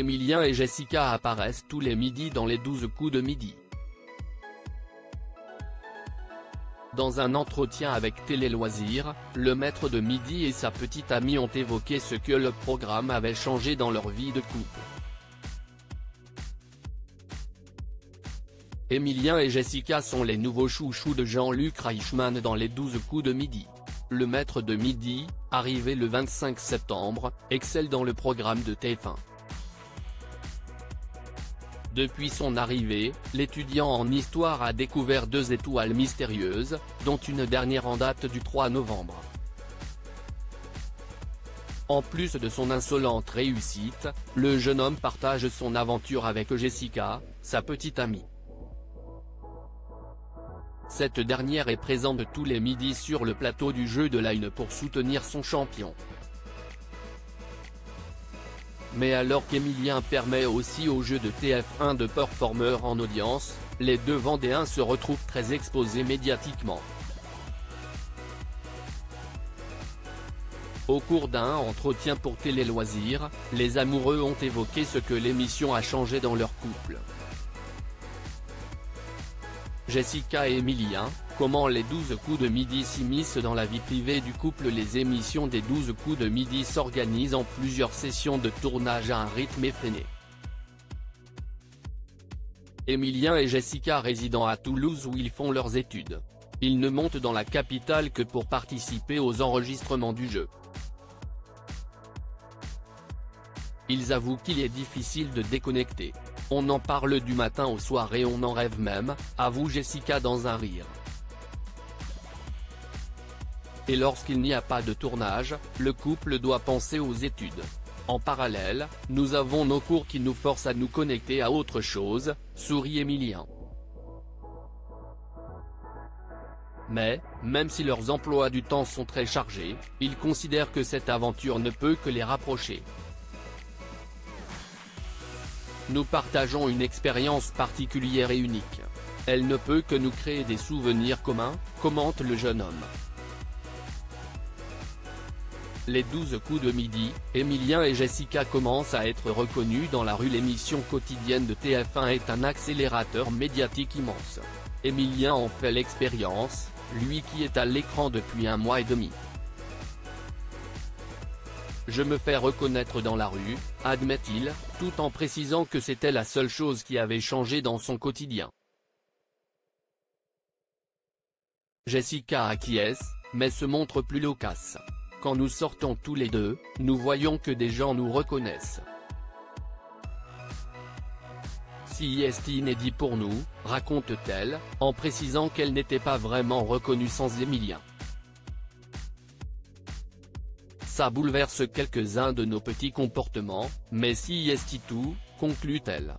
Emilien et Jessica apparaissent tous les midis dans les 12 coups de midi. Dans un entretien avec Télé Loisirs, le maître de midi et sa petite amie ont évoqué ce que le programme avait changé dans leur vie de couple. Emilien et Jessica sont les nouveaux chouchous de Jean-Luc Reichmann dans les 12 coups de midi. Le maître de midi, arrivé le 25 septembre, excelle dans le programme de TF1. Depuis son arrivée, l'étudiant en histoire a découvert 2 étoiles mystérieuses, dont une dernière en date du 3 novembre. En plus de son insolente réussite, le jeune homme partage son aventure avec Jessica, sa petite amie. Cette dernière est présente tous les midis sur le plateau du jeu de la Une pour soutenir son champion. Mais alors qu'Emilien permet aussi au jeu de TF1 de performer en audience, les deux Vendéens se retrouvent très exposés médiatiquement. Au cours d'un entretien pour Télé Loisirs, les amoureux ont évoqué ce que l'émission a changé dans leur couple. Jessica et Emilien, comment les 12 coups de midi s'immiscent dans la vie privée du couple. Les émissions des 12 coups de midi s'organisent en plusieurs sessions de tournage à un rythme effréné. Emilien et Jessica résident à Toulouse où ils font leurs études. Ils ne montent dans la capitale que pour participer aux enregistrements du jeu. Ils avouent qu'il est difficile de déconnecter. On en parle du matin au soir et on en rêve même, avoue Jessica dans un rire. Et lorsqu'il n'y a pas de tournage, le couple doit penser aux études. En parallèle, nous avons nos cours qui nous forcent à nous connecter à autre chose, sourit Emilien. Mais, même si leurs emplois du temps sont très chargés, ils considèrent que cette aventure ne peut que les rapprocher. Nous partageons une expérience particulière et unique. Elle ne peut que nous créer des souvenirs communs, commente le jeune homme. Les 12 coups de midi, Emilien et Jessica commencent à être reconnus dans la rue. L'émission quotidienne de TF1 est un accélérateur médiatique immense. Emilien en fait l'expérience, lui qui est à l'écran depuis 1 mois et demi. Je me fais reconnaître dans la rue, admet-il, tout en précisant que c'était la seule chose qui avait changé dans son quotidien. Jessica acquiesce, mais se montre plus loquace. Quand nous sortons tous les deux, nous voyons que des gens nous reconnaissent. Si est inédit pour nous, raconte-t-elle, en précisant qu'elle n'était pas vraiment reconnue sans Emilien. Ça bouleverse quelques-uns de nos petits comportements, mais si est tout, conclut-elle.